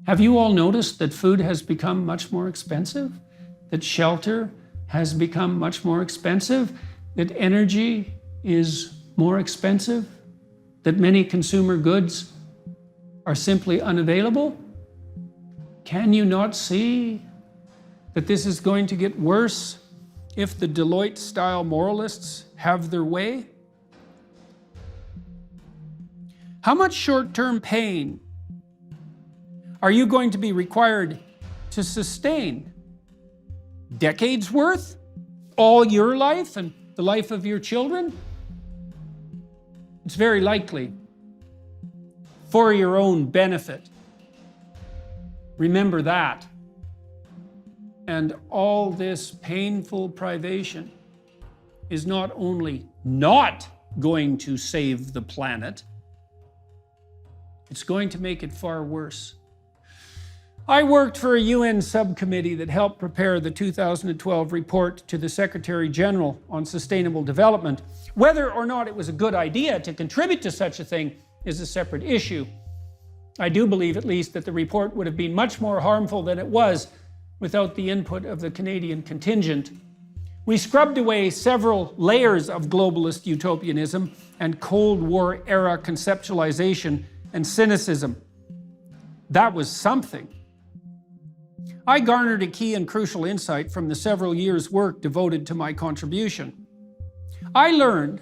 Have you all noticed that food has become much more expensive? That shelter has become much more expensive? That energy is more expensive? That many consumer goods are simply unavailable? Can you not see that this is going to get worse if the Deloitte-style moralists have their way? How much short-term pain are you going to be required to sustain? Decades worth? All your life and the life of your children? It's very likely for your own benefit. Remember that. And all this painful privation is not only not going to save the planet, it's going to make it far worse. I worked for a UN subcommittee that helped prepare the 2012 report to the Secretary General on Sustainable Development. Whether or not it was a good idea to contribute to such a thing is a separate issue. I do believe, at least, that the report would have been much more harmful than it was without the input of the Canadian contingent. We scrubbed away several layers of globalist utopianism and Cold War era conceptualization and cynicism. That was something. I garnered a key and crucial insight from the several years' work devoted to my contribution. I learned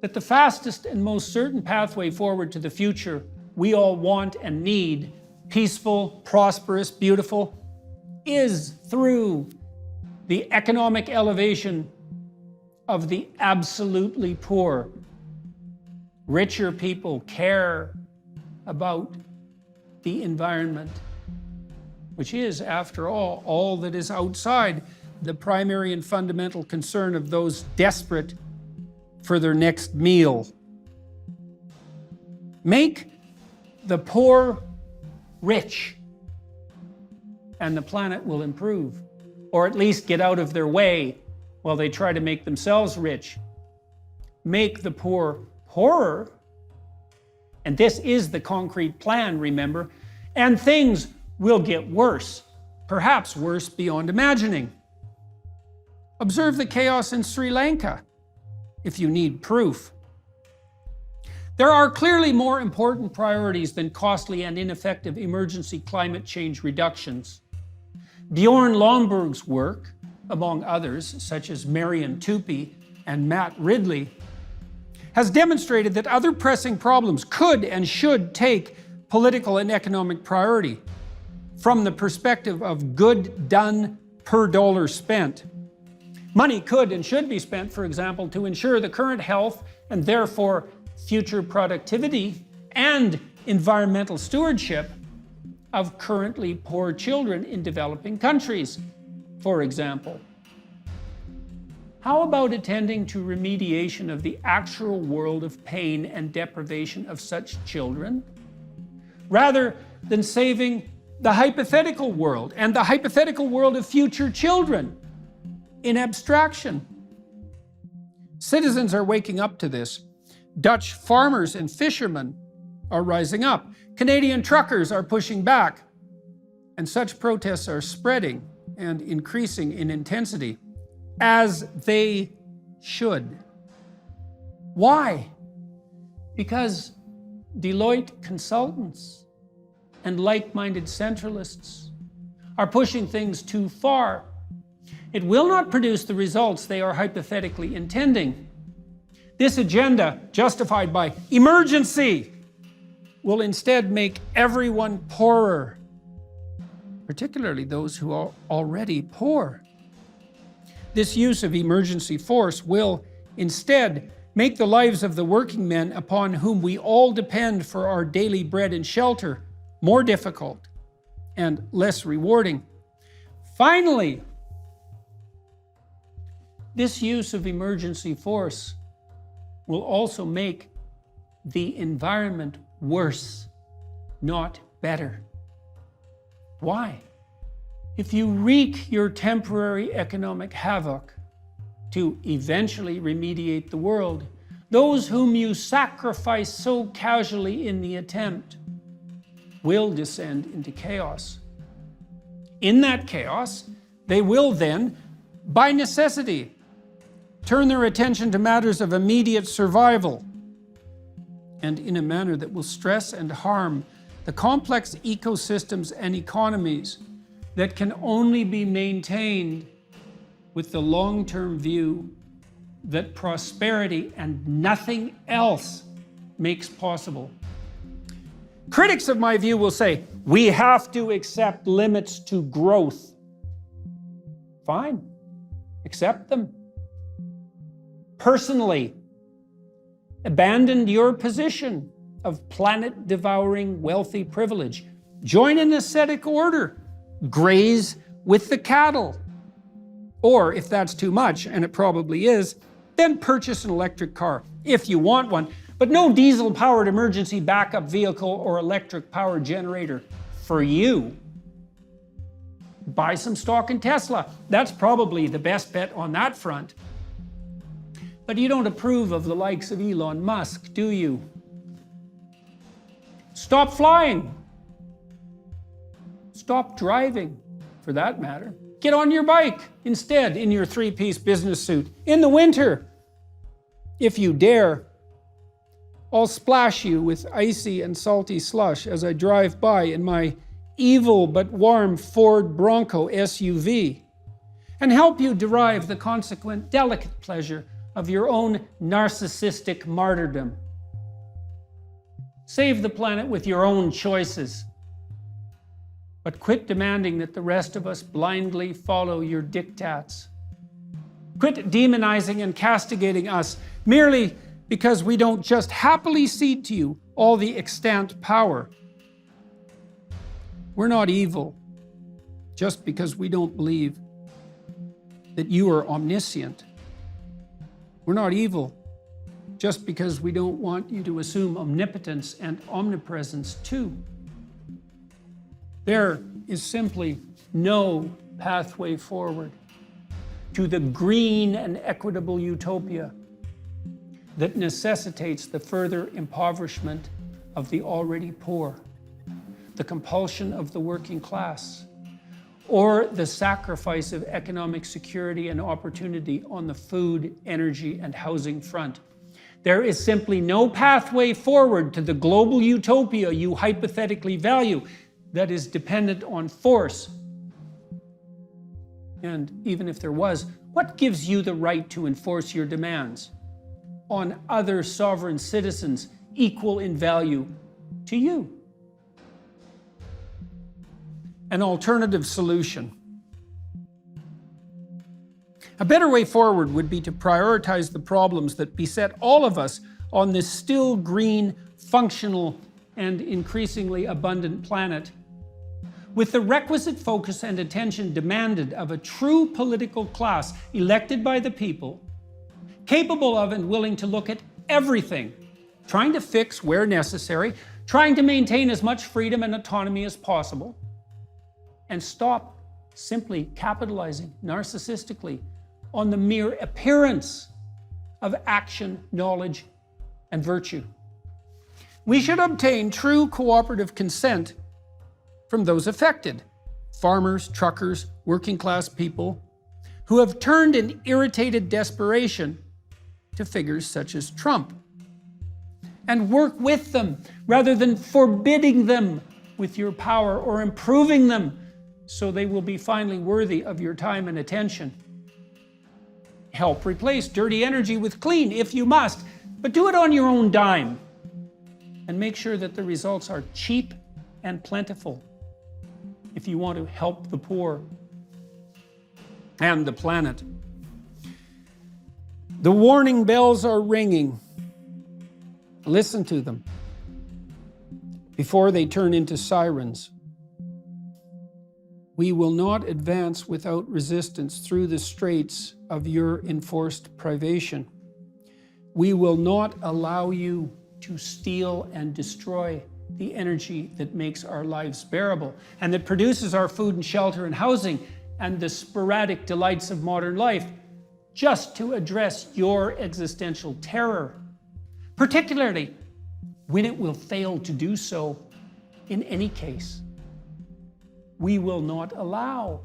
that the fastest and most certain pathway forward to the future we all want and need, peaceful, prosperous, beautiful, is through the economic elevation of the absolutely poor. Richer people care about the environment, which is, after all that is outside the primary and fundamental concern of those desperate for their next meal. Make the poor rich, and the planet will improve, or at least get out of their way while they try to make themselves rich. Make the poor poorer, and this is the concrete plan, remember, and things will get worse, perhaps worse beyond imagining. Observe the chaos in Sri Lanka, if you need proof. There are clearly more important priorities than costly and ineffective emergency climate change reductions. Bjorn Lomborg's work, among others, such as Marian Tupy and Matt Ridley, has demonstrated that other pressing problems could and should take political and economic priority from the perspective of good done per dollar spent. Money could and should be spent, for example, to ensure the current health and therefore future productivity and environmental stewardship of currently poor children in developing countries, for example. How about attending to remediation of the actual world of pain and deprivation of such children, rather than saving the hypothetical world and the hypothetical world of future children in abstraction? Citizens are waking up to this. Dutch farmers and fishermen are rising up. Canadian truckers are pushing back. And such protests are spreading and increasing in intensity, as they should. Why? Because Deloitte consultants and like-minded centralists are pushing things too far. It will not produce the results they are hypothetically intending. This agenda, justified by emergency, will instead make everyone poorer, particularly those who are already poor. This use of emergency force will instead make the lives of the working men upon whom we all depend for our daily bread and shelter more difficult and less rewarding. Finally, this use of emergency force will also make the environment worse, not better. Why? If you wreak your temporary economic havoc to eventually remediate the world, those whom you sacrifice so casually in the attempt will descend into chaos. In that chaos, they will then, by necessity, turn their attention to matters of immediate survival, and in a manner that will stress and harm the complex ecosystems and economies that can only be maintained with the long-term view that prosperity and nothing else makes possible. Critics of my view will say, we have to accept limits to growth. Fine, accept them. Personally, abandon your position of planet-devouring wealthy privilege. Join an ascetic order. Graze with the cattle. Or, if that's too much, and it probably is, then purchase an electric car, if you want one, but no diesel-powered emergency backup vehicle or electric power generator for you. Buy some stock in Tesla. That's probably the best bet on that front. But you don't approve of the likes of Elon Musk, do you? Stop flying. Stop driving, for that matter. Get on your bike instead in your three-piece business suit. In the winter, if you dare, I'll splash you with icy and salty slush as I drive by in my evil but warm Ford Bronco SUV, and help you derive the consequent delicate pleasure of your own narcissistic martyrdom. Save the planet with your own choices, but quit demanding that the rest of us blindly follow your diktats. Quit demonizing and castigating us merely because we don't just happily cede to you all the extant power. We're not evil just because we don't believe that you are omniscient. We're not evil just because we don't want you to assume omnipotence and omnipresence too. There is simply no pathway forward to the green and equitable utopia that necessitates the further impoverishment of the already poor, the compulsion of the working class, or the sacrifice of economic security and opportunity on the food, energy, and housing front. There is simply no pathway forward to the global utopia you hypothetically value that is dependent on force. And even if there was, what gives you the right to enforce your demands on other sovereign citizens equal in value to you? An alternative solution. A better way forward would be to prioritize the problems that beset all of us on this still green, functional, and increasingly abundant planet, with the requisite focus and attention demanded of a true political class elected by the people, capable of and willing to look at everything, trying to fix where necessary, trying to maintain as much freedom and autonomy as possible, and stop simply capitalizing narcissistically on the mere appearance of action, knowledge, and virtue. We should obtain true cooperative consent from those affected, farmers, truckers, working class people, who have turned in irritated desperation to figures such as Trump, and work with them rather than forbidding them with your power or improving them so they will be finally worthy of your time and attention. Help replace dirty energy with clean if you must, but do it on your own dime, and make sure that the results are cheap and plentiful if you want to help the poor and the planet. The warning bells are ringing. Listen to them before they turn into sirens. We will not advance without resistance through the straits of your enforced privation. We will not allow you to steal and destroy the energy that makes our lives bearable and that produces our food and shelter and housing and the sporadic delights of modern life, just to address your existential terror, particularly when it will fail to do so In any case, we will not allow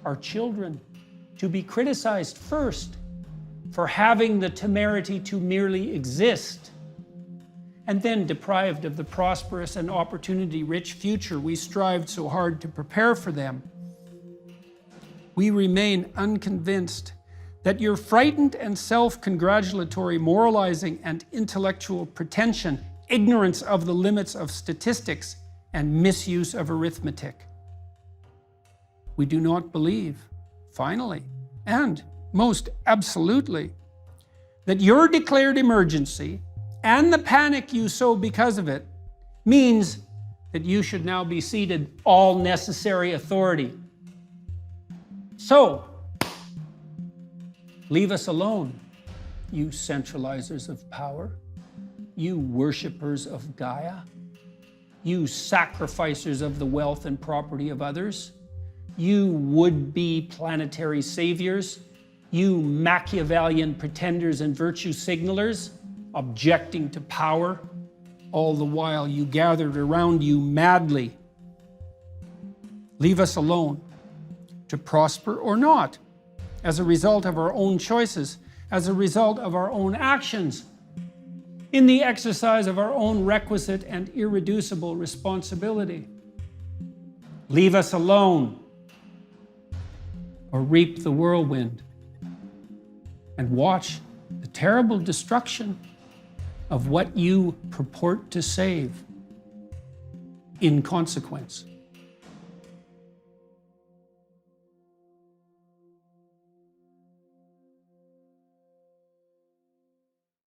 our children to be criticized first for having the temerity to merely exist, and then deprived of the prosperous and opportunity-rich future we strived so hard to prepare for them. We remain unconvinced that your frightened and self-congratulatory moralizing and intellectual pretension, ignorance of the limits of statistics, and misuse of arithmetic. We do not believe, finally, and most absolutely, that your declared emergency and the panic you sow because of it means that you should now be ceded all necessary authority. So, leave us alone, you centralizers of power, you worshippers of Gaia, you sacrificers of the wealth and property of others, you would-be planetary saviors, you Machiavellian pretenders and virtue signalers, objecting to power, all the while you gathered around you madly. Leave us alone, to prosper or not, as a result of our own choices, as a result of our own actions, in the exercise of our own requisite and irreducible responsibility. Leave us alone, or reap the whirlwind, and watch the terrible destruction of what you purport to save in consequence.